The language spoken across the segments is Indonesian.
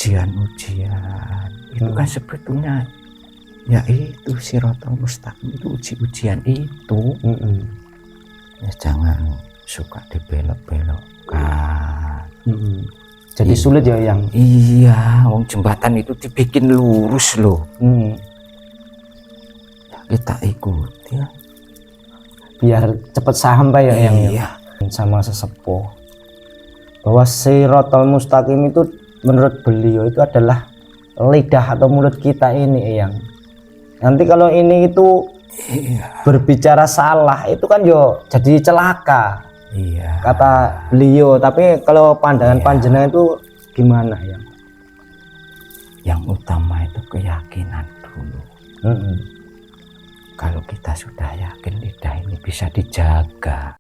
ujian-ujian itu kan sebetulnya ya itu Shiratal Mustaqim itu ujian itu. Ya jangan suka dibelok-belokkan. Jadi sulit ya yang iya, wong jembatan itu dibikin lurus loh. Ya, kita ikuti ya. Biar cepat sampai ya yang iya. Sama sesepuh bahwa Shiratal Mustaqim itu menurut beliau itu adalah lidah atau mulut kita ini yang nanti kalau ini itu berbicara salah itu kan yo jadi celaka. Iya. Kata beliau, tapi kalau pandangan panjenengan itu gimana ya? Yang utama itu keyakinan dulu. Kalau kita sudah yakin lidah ini bisa dijaga.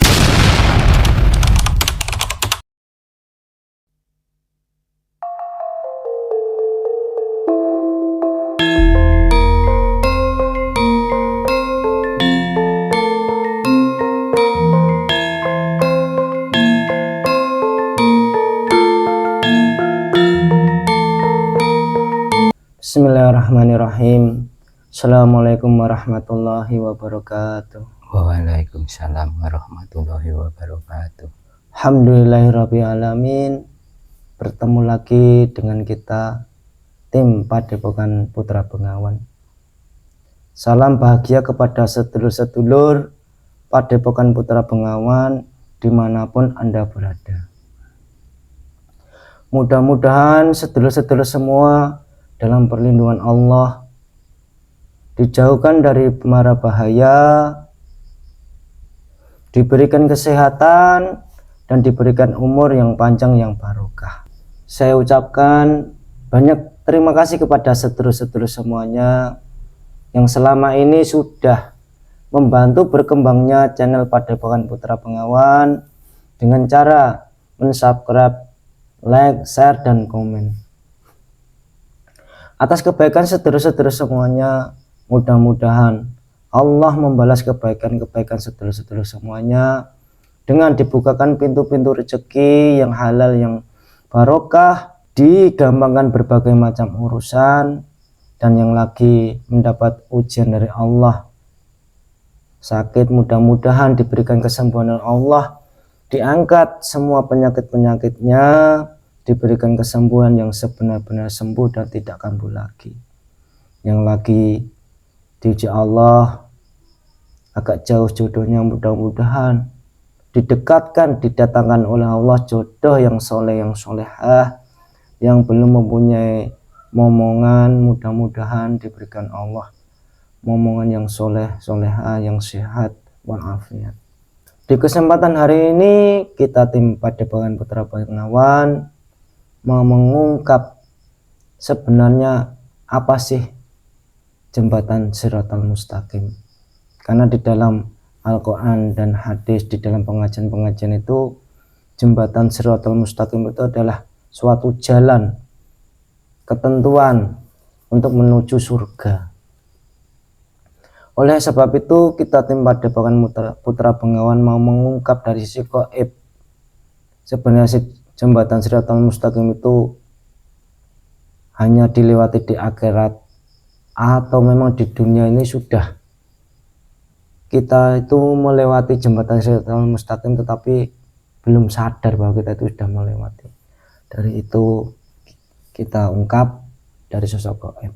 Bismillahirrahmanirrahim. Assalamualaikum warahmatullahi wabarakatuh. Waalaikumsalam warahmatullahi wabarakatuh. Alhamdulillahirabbil alamin. Bertemu lagi dengan kita tim Padepokan Putra Bengawan. Salam bahagia kepada sedulur-sedulur Padepokan Putra Bengawan dimanapun Anda berada. Mudah-mudahan sedulur-sedulur semua dalam perlindungan Allah, dijauhkan dari mara bahaya, diberikan kesehatan, dan diberikan umur yang panjang yang barokah. Saya ucapkan banyak terima kasih kepada sedulur-sedulur semuanya yang selama ini sudah membantu berkembangnya channel Padepokan Putra Bengawan dengan cara mensubscribe, like, share, dan komen. Atas kebaikan sedulur-sedulur semuanya, mudah-mudahan Allah membalas kebaikan-kebaikan sedulur-sedulur semuanya dengan dibukakan pintu-pintu rezeki yang halal, yang barokah, digampangkan berbagai macam urusan, dan yang lagi mendapat ujian dari Allah, sakit mudah-mudahan diberikan kesembuhan oleh Allah, diangkat semua penyakit-penyakitnya, diberikan kesembuhan yang sebenar-benar sembuh dan tidak kambuh lagi. Yang lagi diuji Allah agak jauh jodohnya, mudah-mudahan didekatkan, didatangkan oleh Allah jodoh yang soleh, yang solehah, yang belum mempunyai momongan, mudah-mudahan diberikan Allah momongan yang soleh, solehah, yang sehat walafiat. Di kesempatan hari ini kita tim Padepokan Putra Bengawan mau mengungkap sebenarnya apa sih jembatan Shiratal Mustaqim, karena di dalam Al-Quran dan hadis, di dalam pengajian-pengajian itu jembatan Shiratal Mustaqim itu adalah suatu jalan, ketentuan untuk menuju surga. Oleh sebab itu kita tim Padepokan Putra Bengawan mau mengungkap dari sisi gaib sebenarnya jembatan Shiratal Mustaqim itu hanya dilewati di akhirat atau memang di dunia ini sudah kita itu melewati jembatan Shiratal Mustaqim tetapi belum sadar bahwa kita itu sudah melewati. Dari itu kita ungkap dari sosok gaib.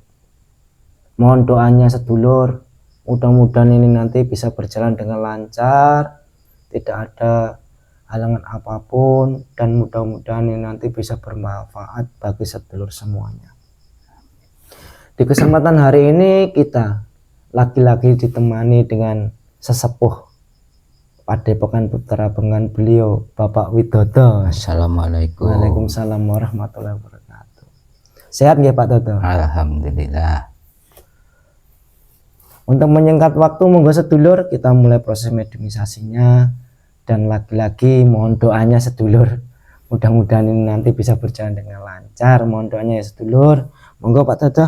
Mohon doanya sedulur, mudah-mudahan ini nanti bisa berjalan dengan lancar, tidak ada halangan apapun, dan mudah-mudahan ini nanti bisa bermanfaat bagi sedulur semuanya. Di kesempatan hari ini kita lagi-lagi ditemani dengan sesepuh Padepokan Putra Bengawan, beliau Bapak Widodo. Assalamualaikum. Waalaikumsalam warahmatullahi wabarakatuh. Sehat nggih Pak Dodo? Alhamdulillah. Untuk menyingkat waktu, monggo sedulur kita mulai proses mediumisasinya, dan lagi-lagi mohon doanya sedulur, mudah-mudahan ini nanti bisa berjalan dengan lancar. Mohon doanya ya sedulur. Monggo Pak Dodo.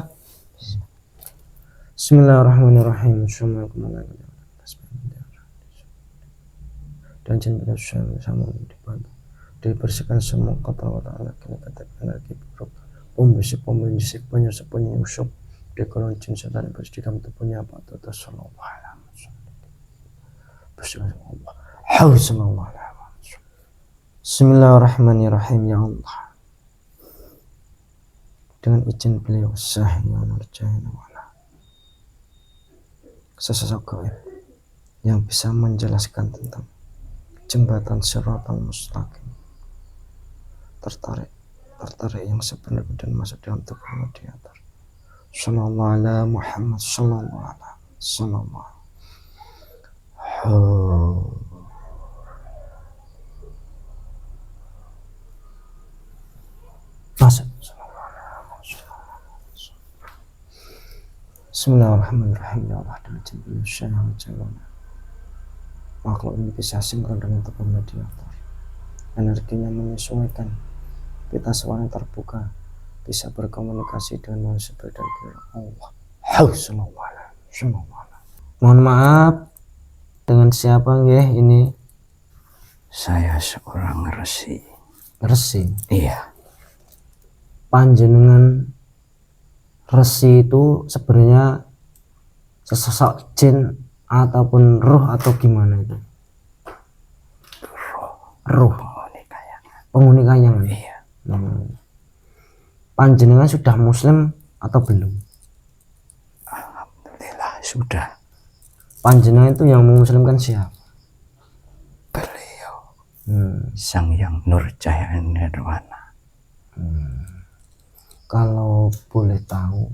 Bismillahirrahmanirrahim. Dan cinta sama dibantu dibersihkan semua kata-kata anak, kata energi buruk, pembisik, penyusup, di kolon jin setan yang berada di dalam tubuhnya apa itu sallallahu alaihi wasallam. Bismillahirrahmanirrahim. Ya Allah, dengan izin beliau sah yang nurjana wala sesosok gaib yang bisa menjelaskan tentang jembatan Shiratal Mustaqim, tertarik yang sebenarnya dan masuk dalam tubuh mediator. Sallallahu ala Muhammad sallallahu ala sallallahu masuk. Bismillahirrahmanirrahim. Ya Allah, dengan izin yang menjaga makhluk ini bisa sinkron dengan tubuh mediator. Energinya menyesuaikan, pita suara terbuka, bisa berkomunikasi dengan manusia dan kira Allah. Mohon maaf, dengan siapa nggih ini? Saya seorang resi. Resi? Iya. Panjenengan resi itu sebenarnya sesosok jin ataupun roh atau gimana itu? Roh. Penghuni kayangan. Iya. Panjenengan sudah muslim atau belum? Alhamdulillah sudah. Panjenengan itu yang memuslimkan siapa? Beliau. Sang Yang Nurjaya Nirwana. Kalau boleh tahu,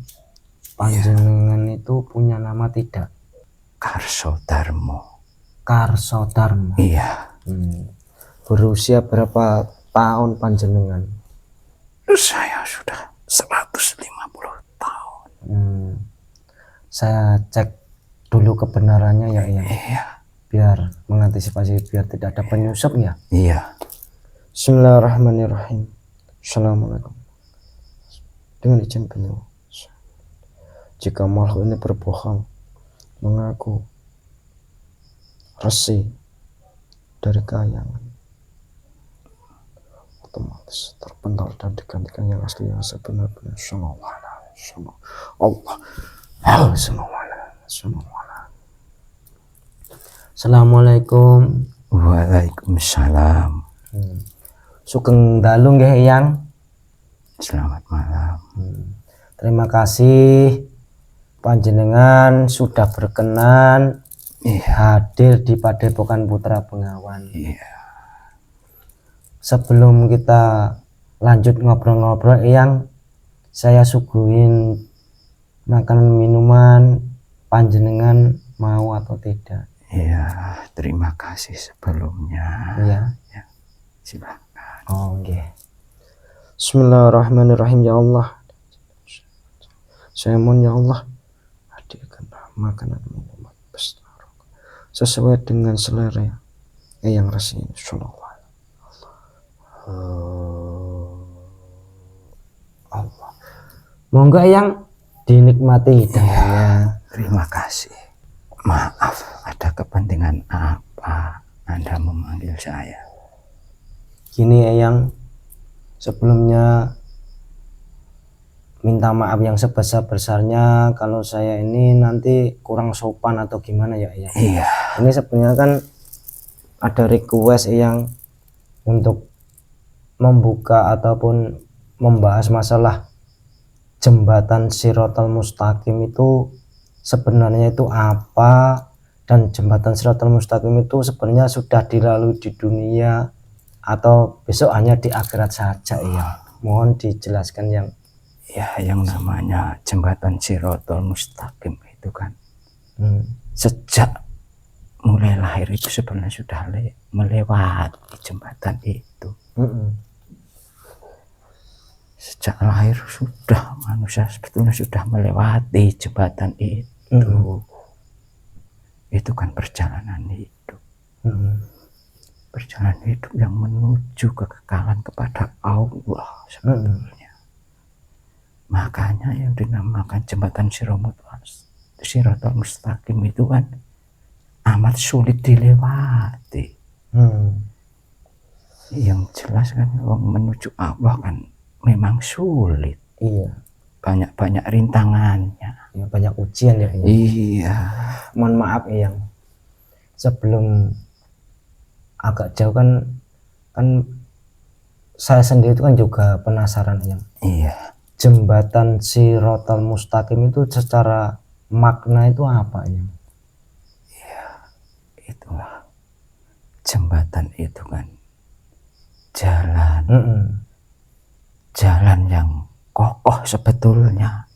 panjenengan itu punya nama tidak? Karsodarmo. Karsodarmo. Iya. Berusia berapa tahun panjenengan? Saya sudah 150 tahun. Saya cek dulu kebenarannya ya. Iya. Biar mengantisipasi biar tidak ada penyusup ya. Iya. Bismillahirrahmanirrahim. Assalamualaikum. Dengan izin beliau, jika makhluk ini berbohong mengaku resi dari kayangan, otomatis terpental dan digantikan yang asli yang sebenar-benar. Assalamualaikum. Waalaikumsalam. Sugeng dalu nggih Eyang. Selamat malam. Terima kasih panjenengan sudah berkenan hadir di Padepokan Putra Bengawan. Iya. Sebelum kita lanjut ngobrol-ngobrol, Eyang, saya suguhin makanan minuman, panjenengan mau atau tidak? Iya, terima kasih sebelumnya. Iya. Ya, silakan. Oh, okay. Bismillahirrahmanirrahim. Ya Allah, saya mohon ya Allah, hadirkanlah makanan minuman sesuai dengan selera yang resi Sallallahu Allah. Monggo yang dinikmati hidayahnya. Terima kasih. Maaf, ada kepentingan apa Anda memanggil saya? Gini Eyang, sebelumnya minta maaf yang sebesar-besarnya kalau saya ini nanti kurang sopan atau gimana ya Eyang. Iya. Ini sebenarnya kan ada request Eyang untuk membuka ataupun membahas masalah jembatan Shiratal Mustaqim itu sebenarnya itu apa, dan jembatan Shiratal Mustaqim itu sebenarnya sudah dilalui di dunia atau besok hanya di akhirat saja ya. Mohon dijelaskan yang yang namanya jembatan Shiratal Mustaqim itu kan sejak mulai lahir itu sebenarnya sudah melewati jembatan itu. Sejak lahir sudah manusia sebetulnya sudah melewati jembatan itu. Itu kan perjalanan hidup. Perjalanan hidup yang menuju kekekalan kepada Allah sebetulnya. Makanya yang dinamakan jembatan Shiratal Mustaqim itu kan amat sulit dilewati. Yang jelas kan menuju Allah kan memang sulit. Iya. Banyak-banyak rintangannya. Ya, banyak ujian ya. Iya. Mohon maaf yang sebelum agak jauh kan saya sendiri itu kan juga penasaran yang Iya. jembatan Shiratal Mustaqim itu secara makna itu apa ya? Iya, itulah jembatan itu kan jalan, jalan yang kokoh sebetulnya.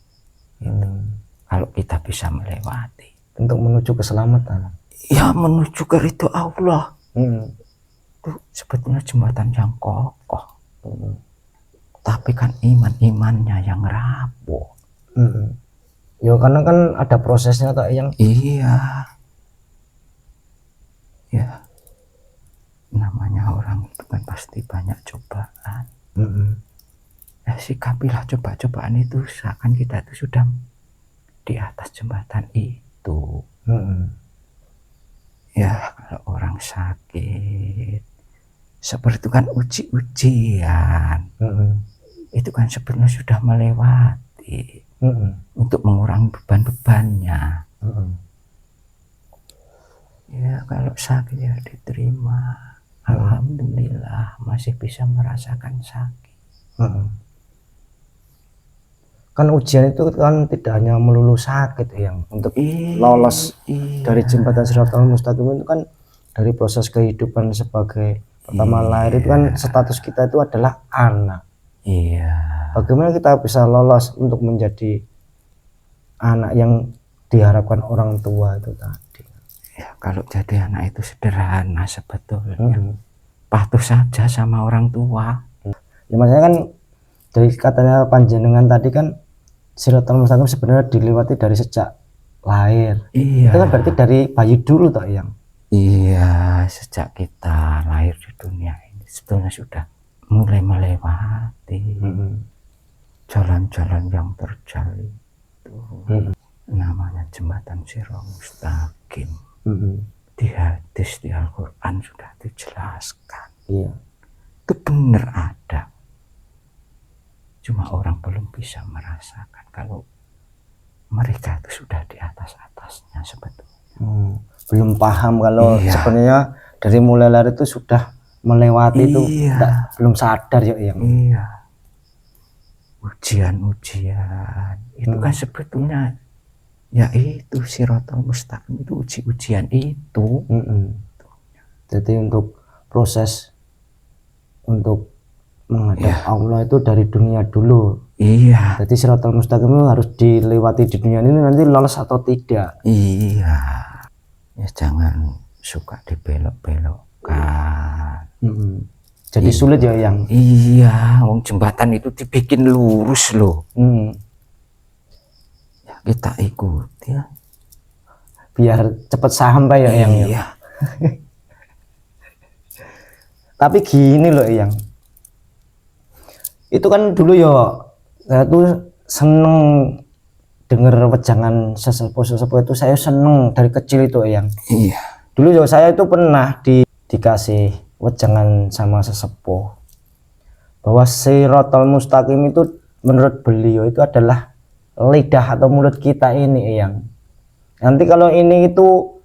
Kalau kita bisa melewati untuk menuju keselamatan, ya menuju ke ridho Allah, itu sebetulnya jembatan yang kokoh. Tapi kan imannya yang rapuh. Ya karena kan ada prosesnya tak yang. Iya. Ya, namanya orang itu kan pasti banyak cobaan. Ya sikapilah coba-cobaan itu seakan kita itu sudah di atas jembatan itu. Ya kalau orang sakit seperti itu kan ujian. Itu kan sebenarnya sudah melewati untuk mengurangi beban-bebannya. Ya kalau sakit ya diterima. Alhamdulillah masih bisa merasakan sakit. Kan ujian itu kan tidak hanya melulu sakit yang untuk lolos dari jembatan Shiratal Mustaqim itu kan dari proses kehidupan sebagai pertama lahir itu kan status kita itu adalah anak. Iya. Bagaimana kita bisa lolos untuk menjadi anak yang diharapkan orang tua itu tadi? Ya kalau jadi anak itu sederhana sebetulnya. Patuh saja sama orang tua. Ya maksudnya kan dari katanya panjenengan tadi kan Shiratal Mustaqim sebenarnya dilewati dari sejak lahir. Iya. Itu kan berarti dari bayi dulu tak yang? Iya, sejak kita lahir di dunia ini sebetulnya sudah mulai melewati jalan-jalan yang terjal itu. Namanya jembatan Shiratal Mustaqim. Di hadis di Al-Quran sudah dijelaskan. Iya. Itu benar ada. Cuma orang belum bisa merasakan kalau mereka itu sudah di atasnya sebetulnya. Belum paham kalau sebenarnya dari mulai lahir itu sudah melewati itu belum sadar ya yang. Iya. Ujian-ujian itu kan sebetulnya ya itu Shiratal Mustaqim itu ujian itu. Jadi untuk proses untuk menghadap Allah itu dari dunia dulu. Iya. Jadi Shiratal Mustaqim itu harus dilewati di dunia ini nanti lolos atau tidak. Iya. Ya jangan suka dibelok-belokkan. Jadi sulit ya yang. Iya, wong jembatan itu dibikin lurus loh. Ya, kita ikut ya. Biar cepat sampai ya yang. Iya. Tapi gini loh yang. Itu kan dulu ya saya tuh seneng denger wejangan sesepuh itu, saya seneng dari kecil itu yang. Iya. Dulu ya saya itu pernah dikasih wejangan sama sesepuh bahwa Shiratal Mustaqim itu menurut beliau itu adalah lidah atau mulut kita ini yang. Nanti kalau ini itu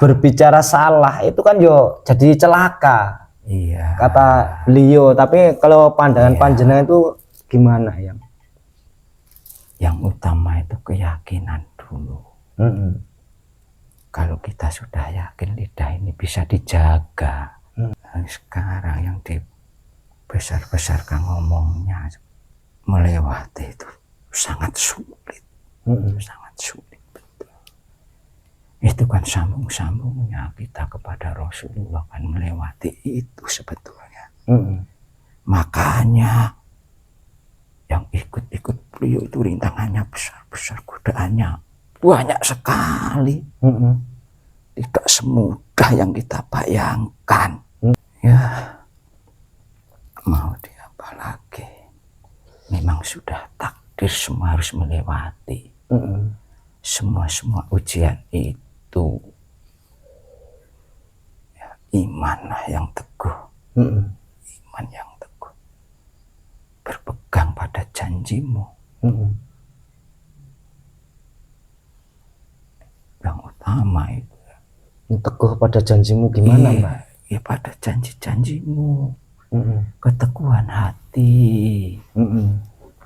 berbicara salah itu kan yo jadi celaka. Iya. Kata beliau, tapi kalau pandangan panjenengan itu gimana yang? Yang utama itu keyakinan dulu. Kalau kita sudah yakin lidah ini bisa dijaga. Sekarang yang dibesar-besarkan ngomongnya melewati itu sangat sulit. Sangat sulit betul. Itu kan sambung-sambungnya kita kepada Rasulullah kan melewati itu sebetulnya. Makanya yang ikut-ikut beliau itu rintangannya besar-besar, godaannya banyak sekali. Tidak semudah yang kita bayangkan. Ya, mau diapa lagi? Memang sudah takdir semua harus melewati. Semua ujian itu. Ya, imanlah yang teguh. Iman yang teguh. Berpegang pada janjimu. Yang utama itu. Teguh pada janjimu gimana, iya, Mbak? Ya pada janji-janjimu. Keteguhan hati.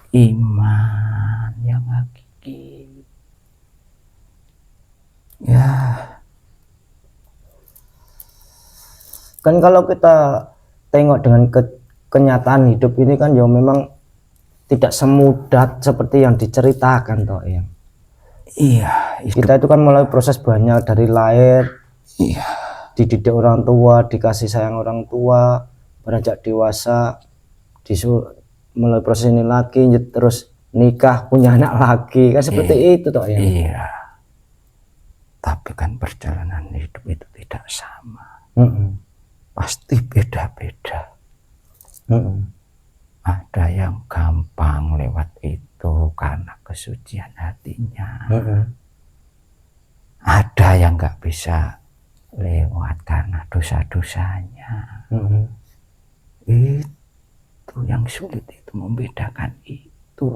Iman yang hakiki. Ya. Kan kalau kita tengok dengan kenyataan hidup ini kan ya memang tidak semudah seperti yang diceritakan toh ya. Iya, kita itu kan mulai proses banyak dari lahir, iya, dididik orang tua, dikasih sayang orang tua, beranjak dewasa, mulai proses ini lagi, terus nikah, punya anak lagi, kan seperti itu toh ya. Iya. Tapi kan perjalanan hidup itu tidak sama. Pasti beda-beda. Ada yang gampang lewat itu karena kesucian hatinya. Ada yang nggak bisa lewat karena dosa-dosanya. Itu yang sulit itu, membedakan itu.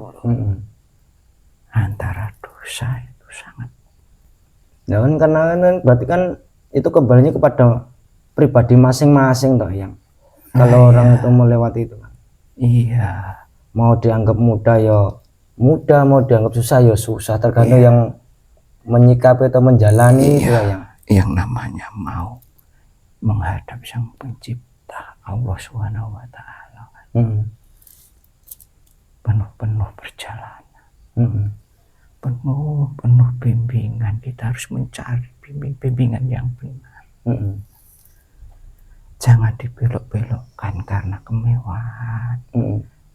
Antara dosa itu sangat. Ya kan karena berarti kan itu kembalinya kepada pribadi masing-masing toh yang. Kalau orang itu melewati itu. Iya. Mau dianggap mudah ya mudah, mau dianggap susah ya susah, tergantung yang menyikapi atau menjalani itu yang. Yang namanya mau menghadap Sang Pencipta Allah Subhanahu wa Ta'ala. Penuh-penuh perjalanan. Penuh bimbingan. Kita harus mencari bimbingan yang benar. Jangan dibelok-belokkan karena kemewahan,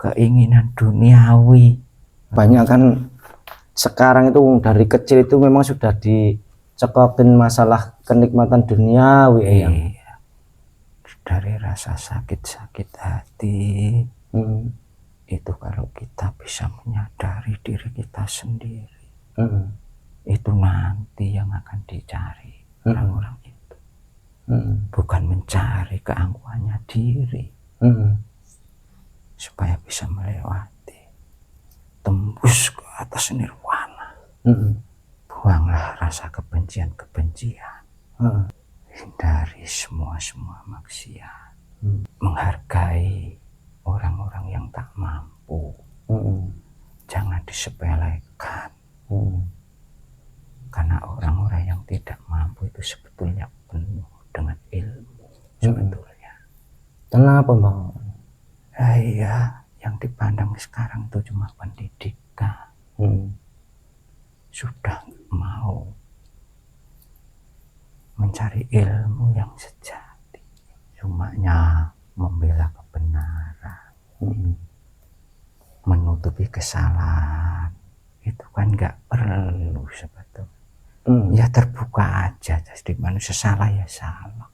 keinginan duniawi. Banyak kan sekarang itu dari kecil itu memang sudah dicekokin masalah kenikmatan duniawi. Iya. Dari rasa sakit-sakit hati. Itu kalau kita bisa menyadari diri kita sendiri, itu nanti yang akan dicari orang-orang itu. Bukan mencari keangkuhannya diri, supaya bisa melewati, tembus ke atas nirwana. Buanglah rasa kebencian-kebencian, hindari semua maksiat, menghargai orang-orang yang tak mampu. Jangan disepelekan. Karena orang-orang yang tidak mampu itu sebetulnya penuh dengan ilmu. Sebetulnya. Kenapa, Bang? Iya, yang dipandang sekarang itu cuma pendidikan. Sudah mau mencari ilmu yang sejati. Cumanya membela kebenaran, menutupi kesalahan, itu kan nggak perlu sebetulnya. Ya terbuka aja, jadi manusia salah ya salah.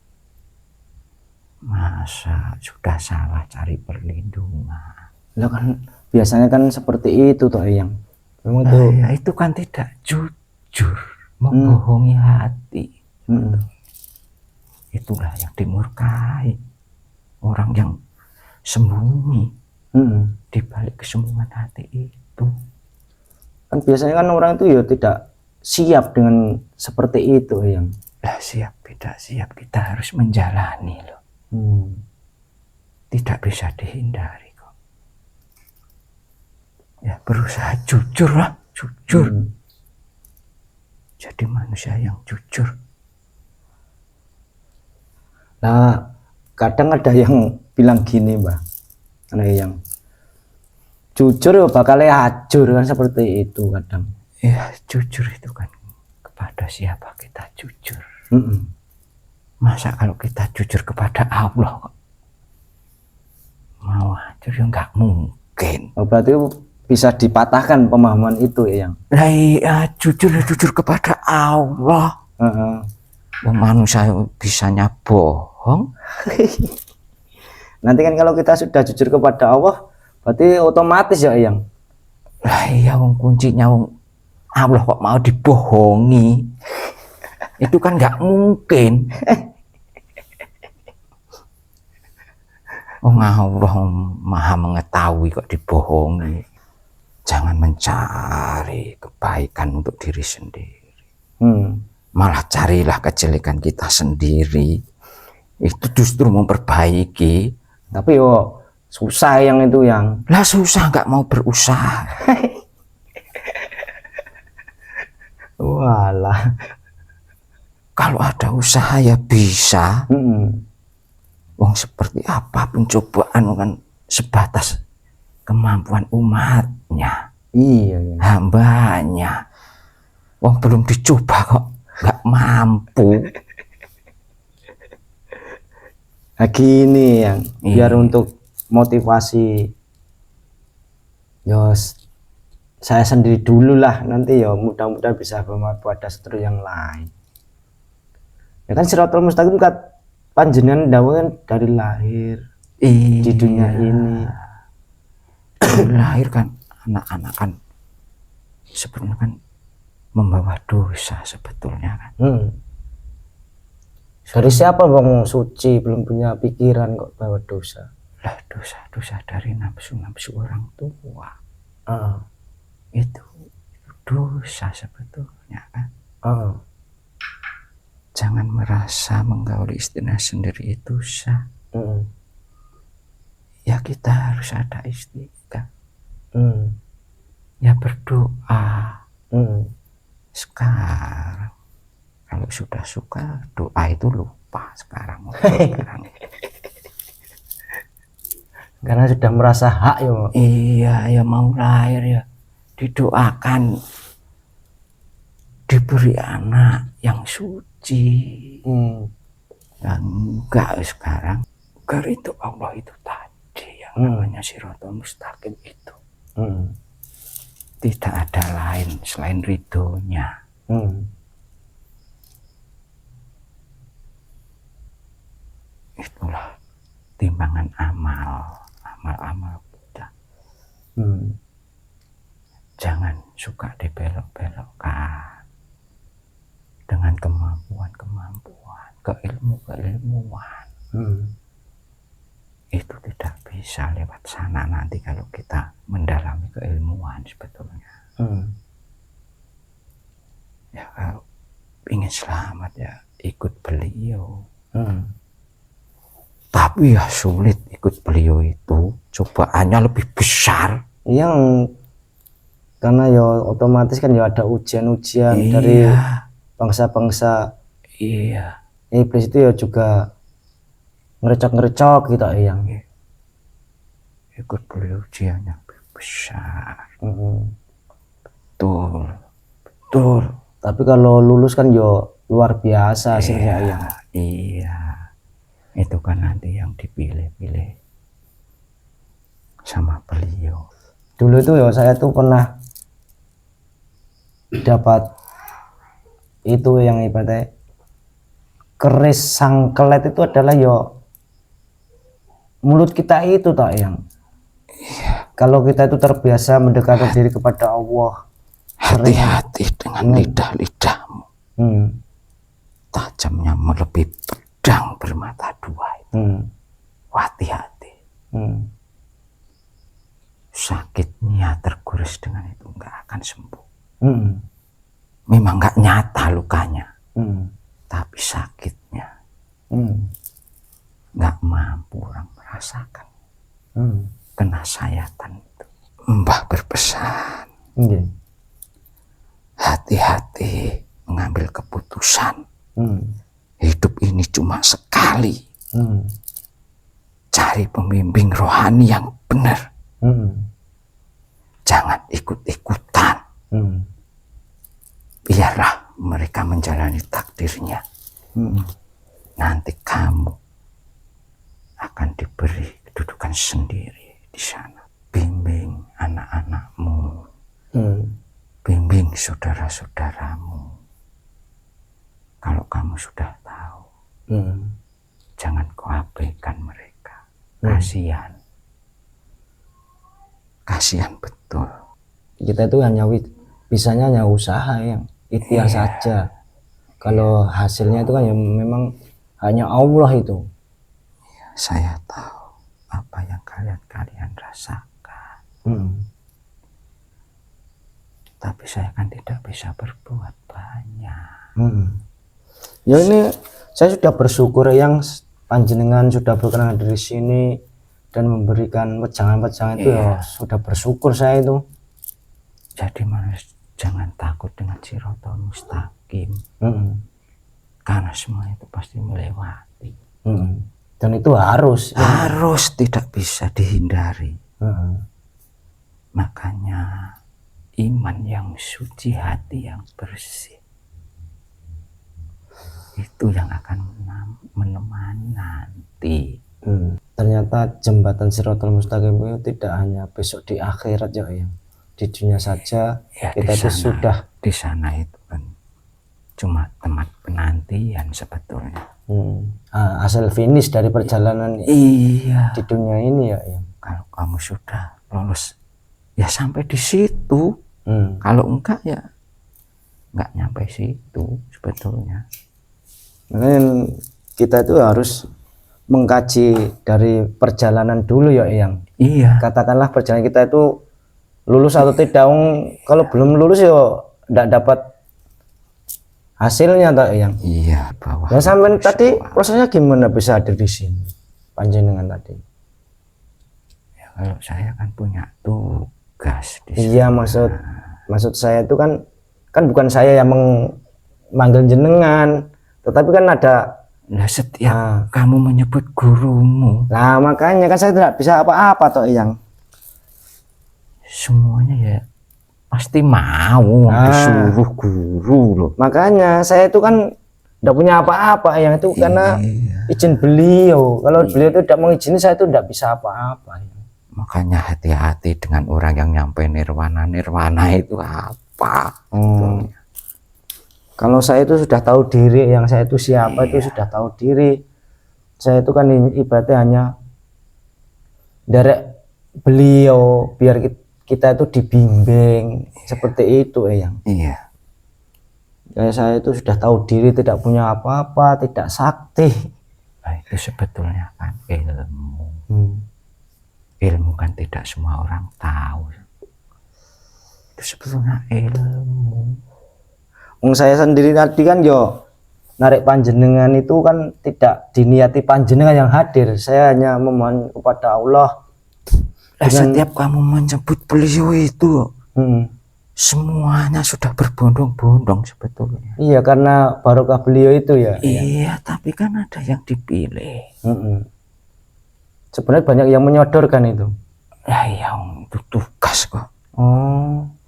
Masa sudah salah cari perlindungan? Lah kan biasanya kan seperti itu toh yang. Memang tuh. Ya, itu kan tidak jujur, membohongi hati. Itulah yang dimurkai orang yang sembunyi di balik kesembunyian hati itu. Kan biasanya kan orang itu ya tidak siap dengan seperti itu yang. Lah siap tidak siap, kita harus menjalani loh. Tidak bisa dihindari kok. Ya berusaha jujur lah, jujur. Jadi manusia yang jujur. Nah kadang ada yang bilang gini, Mbak, ada yang jujur ya bakal hajur kan, seperti itu kadang. Ya jujur itu kan kepada siapa kita jujur. Masa kalau kita jujur kepada Allah kok mau hajur, ya nggak mungkin. Oh, berarti bisa dipatahkan pemahaman itu ya yang. Nah, iya, jujur kepada Allah. Manusia bisanya bohong. Nanti kan kalau kita sudah jujur kepada Allah, berarti otomatis ya yang. Lah iya, wong kuncinya wong Allah kok mau dibohongi. Itu kan nggak mungkin. Allah maha mengetahui kok dibohongi. Jangan mencari kebaikan untuk diri sendiri. Malah carilah kejelekan kita sendiri. Itu justru memperbaiki. Tapi yo susah yang itu yang. Lah susah nggak mau berusaha. Walah. Kalau ada usaha ya bisa. Wong seperti apa pencobaan kan sebatas kemampuan umatnya. Iya. Hambanya. Wong belum dicoba kok nggak mampu. Nah, gini yang biar untuk motivasi Yos saya sendiri dulu lah, nanti ya mudah-mudahan bisa bermanfaat seterus yang lain. Ya kan Siratal Mustaqim kan panjenengan dawuh kan dari lahir di dunia ini. Lahir kan anak-anak kan sebenarnya kan membawa dosa sebetulnya kan. Dari siapa bang suci belum punya pikiran kok bawa dosa? Lah dosa dari nafsu orang tua. Itu dosa sebetulnya kan. Jangan merasa menggauli istrinya sendiri itu dosa. Ya kita harus ada istiqah. Ya berdoa. Sekarang kalau sudah suka doa itu lupa sekarang. Karena sudah merasa hak ya. Iya ya mau lahir ya didoakan diberi anak yang suci. Enggak sekarang karena itu Allah itu tadi yang namanya Siratal Mustaqim itu. Tidak ada lain selain ridhonya. Itulah timbangan amal kita. Jangan suka dibelok-belokkan dengan kemampuan, keilmuan. Itu tidak bisa lewat sana nanti kalau kita mendalami keilmuan sebetulnya. Ya kalau ingin selamat ya ikut beliau. Tapi ya sulit ikut beliau itu, cobaannya lebih besar. Yang karena ya otomatis kan ya ada ujian-ujian dari bangsa-bangsa. Iblis itu ya juga ngerecok gitu yang ikut beliau ujiannya lebih besar. Betul. Tapi kalau lulus kan ya luar biasa hasilnya yang. Itu kan nanti yang dipilih-pilih sama beliau. Dulu itu ya saya tuh pernah dapat itu yang ibaratnya keris sangkelet itu adalah ya mulut kita itu tak yang kalau kita itu terbiasa mendekatkan diri kepada Allah, hati-hati dengan lidah-lidahmu. Tajamnya melebihi pedang bermata dua itu. Hati-hati. Sakitnya tergores dengan itu nggak akan sembuh. Memang nggak nyata lukanya, tapi sakitnya nggak mampu orang merasakan. Kena sayatan itu. Mbah berpesan, hati-hati mengambil keputusan. Hidup ini cuma sekali. Cari pembimbing rohani yang benar. Jangan ikut-ikutan. Biarlah mereka menjalani takdirnya. Nanti kamu akan diberi kedudukan sendiri di sana. Bimbing anak-anakmu. Bimbing saudara-saudaramu. Kalau kamu sudah tahu, jangan kau abaikan mereka. Kasihan betul. Kita itu bisanya hanya usaha yang ikhtiar saja. Kalau hasilnya itu kan ya memang hanya Allah itu. Saya tahu kalian rasakan. Tapi saya kan tidak bisa berbuat banyak. Ya ini saya sudah bersyukur yang panjenengan sudah berkenan dari sini dan memberikan wejangan-wejangan itu ya sudah bersyukur saya itu. Jadi manusia jangan takut dengan Shiratal Mustaqim. Karena semua itu pasti melewati. Dan itu harus tidak bisa dihindari. Makanya iman yang suci, hati yang bersih, itu yang akan menemani nanti. Ternyata jembatan Shiratal Mustaqim itu tidak hanya besok di akhirat ya, di dunia saja ya, kita itu sudah di sana itu kan cuma tempat penantian sebetulnya. Hasil finish dari perjalanan di dunia ini ya. Kalau kamu sudah lolos ya sampai di situ. Kalau enggak ya enggak nyampe situ sebetulnya. Makanya kita itu harus mengkaji dari perjalanan dulu ya, Eyang. Katakanlah perjalanan kita itu lulus atau tidak. Kalau belum lulus ya enggak dapat hasilnya tak, Eyang. Bahwa ya sampai tadi prosesnya gimana bisa hadir di sini panjenengan tadi? Ya, kalau saya kan punya tugas di sini. Maksud saya itu kan bukan saya yang memanggil jenengan, tetapi kan ada. Nah, setiap kamu menyebut gurumu. Nah, makanya kan saya tidak bisa apa-apa toh, Eyang. Semuanya ya pasti mau disuruh guru loh. Makanya saya itu kan tidak punya apa-apa, Eyang, itu karena izin beliau. Kalau beliau itu tidak mengizinkan, saya itu tidak bisa apa-apa. Makanya hati-hati dengan orang yang nyampe nirwana itu apa. Kalau saya itu sudah tahu diri, yang saya itu siapa itu sudah tahu diri. Saya itu kan ibaratnya hanya dari beliau biar kita itu dibimbing seperti itu, Eyang. Saya itu sudah tahu diri, tidak punya apa-apa, tidak sakti. Nah, itu sebetulnya kan ilmu. Ilmu kan tidak semua orang tahu. Itu sebetulnya ilmu. Saya sendiri tadi kan narik panjenengan itu kan tidak diniati panjenengan yang hadir. Saya hanya memohon kepada Allah. Setiap kamu menyebut beliau itu semuanya sudah berbondong-bondong sebetulnya. Iya, karena barokah beliau itu ya. Iya, tapi kan ada yang dipilih. Sebenarnya banyak yang menyodorkan itu. Itu tugas kok.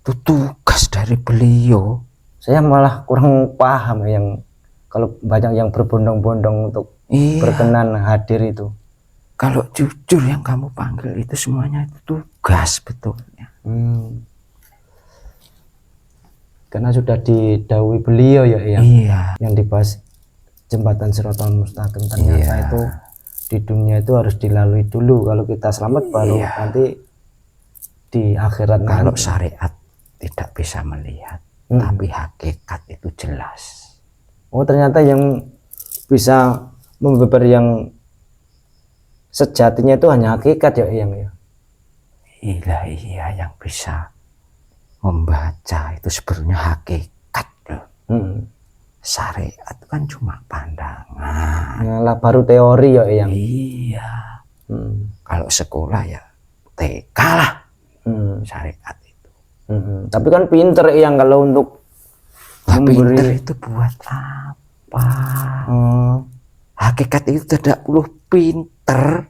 Itu tugas dari beliau. Saya malah kurang paham yang kalau banyak yang berbondong-bondong untuk berkenan hadir itu. Kalau jujur yang kamu panggil itu semuanya itu tugas betulnya. Karena sudah didhawuhi beliau ya, yang dibahas jembatan Shiratal Mustaqim ternyata itu di dunia itu harus dilalui dulu. Kalau kita selamat baru nanti di akhirat. Kalau syariat tidak bisa melihat, tapi hakikat itu jelas. Ternyata yang bisa membeber yang sejatinya itu hanya hakikat ya, Eyang ya. Yang bisa membaca itu sebetulnya hakikat loh. Syariat kan cuma pandangan. Lah baru teori ya, Eyang. Kalau sekolah ya TK lah. Syariat itu. Tapi kan pinter Eyang kalau untuk pinter itu buat apa? Hakikat itu tidak perlu pinter.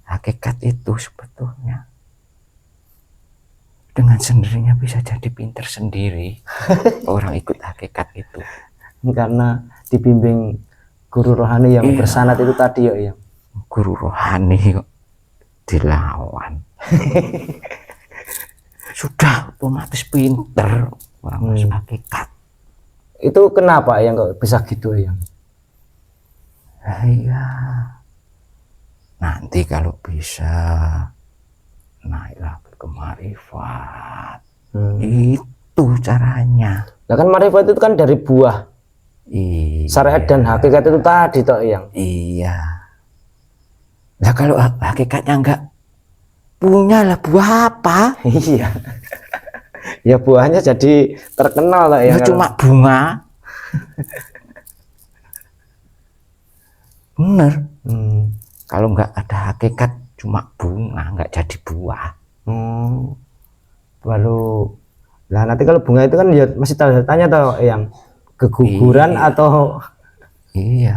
Hakikat itu sebetulnya dengan sendirinya bisa jadi pinter sendiri. Orang ikut hakikat itu karena dibimbing guru rohani yang bersanad itu tadi ya, Eyang. Guru rohani kok dilawan. Sudah otomatis pinter orang masuk hakikat. Itu kenapa Eyang kok bisa gitu, Eyang? Nanti kalau bisa naiklah ke marifat. Itu caranya. Nah kan marifat itu kan dari buah. Syariat dan hakikat itu tadi toh, Eyang. Nah kalau hakikatnya punya lah, buah apa? Iya. Ya buahnya jadi terkenal lah Ya ya. cuma bunga. Bener. Kalau nggak ada hakikat cuma bunga, nggak jadi buah. Baru lah nanti kalau bunga itu kan ya masih tanya tau yang keguguran Iya. atau Iya.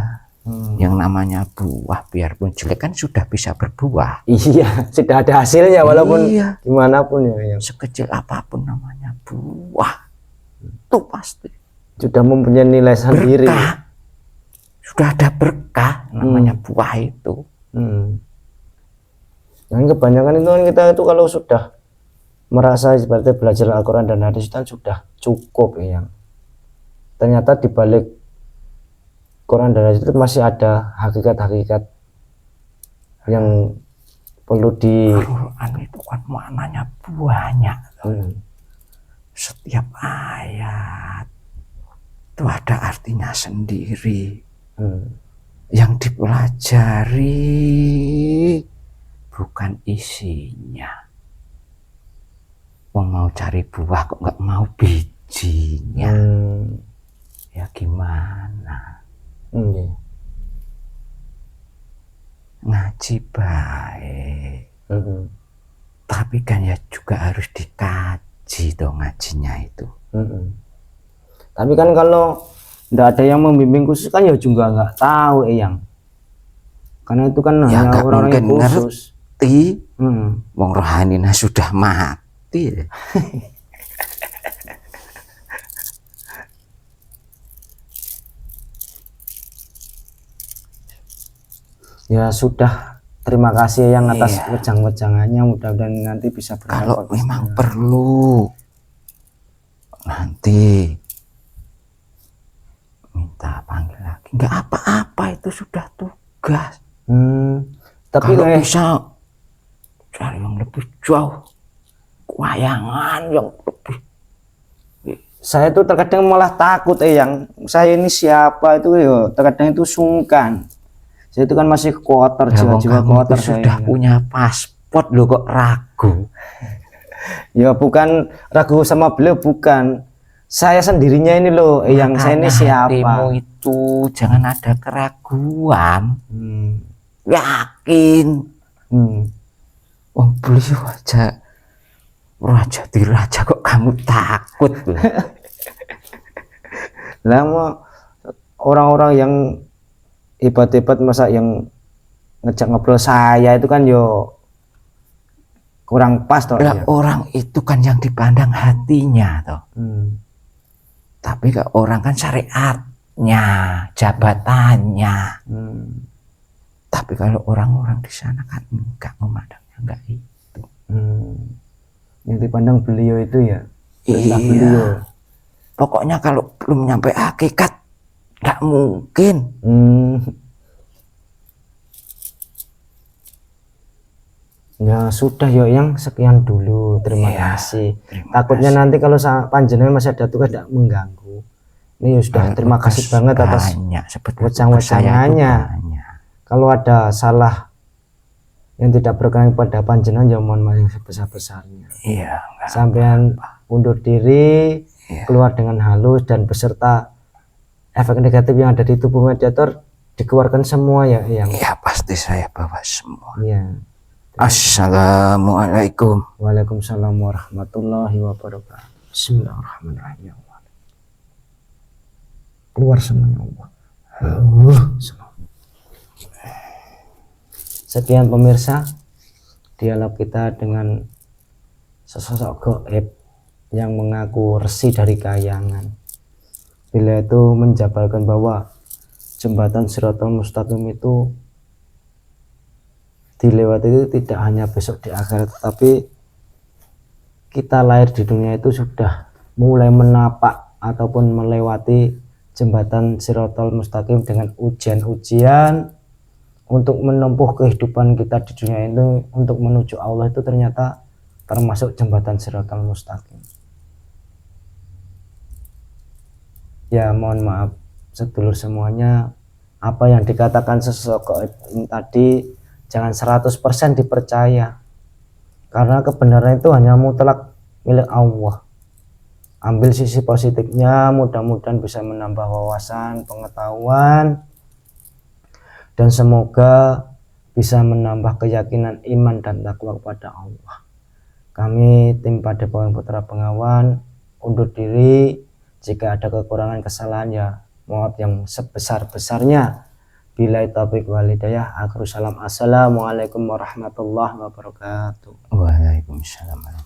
Yang namanya buah biarpun jelek kan sudah bisa berbuah. iya sudah ada hasilnya walaupun Iya. gimana pun ya. Sekecil apapun namanya buah itu pasti Sudah mempunyai nilai sendiri. berkah. Sudah ada berkah namanya buah itu. Yang kebanyakan itu kan kita itu kalau sudah merasa seperti belajar Al-Quran dan hadis kan sudah cukup ya. Ternyata di balik Quran dan hadis itu masih ada hakikat-hakikat yang perlu di Quran itu kan maknanya banyak. Setiap ayat itu ada artinya sendiri. Yang dipelajari bukan isinya. Mau cari buah kok nggak mau bijinya. Ya gimana? Ngaji baik. Tapi kan ya juga harus dikaji dong ngajinya itu. Tapi kan kalau nggak ada yang membimbing khusus kan ya juga nggak tahu yang. Karena itu kan Ya hanya orang yang khusus. ngerti. Wong rohanina sudah mati. Ya sudah, terima kasih yang atas wejang-wejangannya, mudah-mudahan nanti bisa kalau memang perlu nanti minta panggil lagi, nggak apa-apa, itu sudah tugas. Tapi kalau bisa cari yang lebih jauh, wayangan yang lebih. Saya tuh terkadang malah takut yang saya ini siapa itu ya, terkadang itu sungkan. Saya itu kan masih kotor, jiwa-jiwa kotor. Sudah punya paspor lo kok ragu? Ya bukan ragu sama beliau, bukan. Saya sendirinya ini loh, yang saya ini siapa? Hatimu itu jangan ada keraguan. Yakin. Oh beliau aja raja di raja kok kamu takut? Lah mau orang-orang yang hebat-hebat masa yang ngejak ngobrol saya itu kan yo kurang pas toh ya. Orang itu kan yang dipandang hatinya toh. Tapi ke orang kan syariatnya, jabatannya. Tapi kalau orang-orang di sana kan enggak memandangnya, enggak itu. Yang dipandang beliau itu ya. Iya. Beliau. Pokoknya kalau belum nyampe hakikat nggak mungkin. Ya sudah yo yang sekian dulu, terima kasih. Takutnya nanti kalau panjenengan masih ada tugas tidak mengganggu. Ini sudah terima kasih banget atas wecang-wecangannya. Kalau ada salah yang tidak berkenan pada panjenengan ya mohon maaf yang sebesar-besarnya. Iya. Sampean undur diri, keluar dengan halus dan beserta efek negatif yang ada di tubuh mediator dikeluarkan semua ya yang. Iya pasti saya bawa semua. Iya. Assalamualaikum. Waalaikumsalam warahmatullahi wabarakatuh. Bismillahirrahmanirrahim. Keluar semuanya Allah. Sekian pemirsa, dialog kita dengan sesosok gaib yang mengaku resi dari kayangan. Bila itu menjabarkan bahwa jembatan Shiratal Mustaqim itu dilewati itu tidak hanya besok di akhirat, tetapi kita lahir di dunia itu sudah mulai menapak ataupun melewati jembatan Shiratal Mustaqim dengan ujian-ujian untuk menempuh kehidupan kita di dunia ini untuk menuju Allah itu ternyata termasuk jembatan Shiratal Mustaqim. Ya mohon maaf sedulur semuanya, apa yang dikatakan sesosok tadi jangan 100% dipercaya. karena kebenaran itu hanya mutlak milik Allah. Ambil sisi positifnya, mudah-mudahan bisa menambah wawasan, pengetahuan, dan semoga bisa menambah keyakinan iman dan takwa kepada Allah. Kami tim Padepokan Putra Bengawan undur diri. Jika ada kekurangan kesalahan ya maaf yang sebesar-besarnya. Billahi taufiq wal hidayah. Akhirul salam. Assalamualaikum warahmatullahi wabarakatuh. Waalaikumsalam.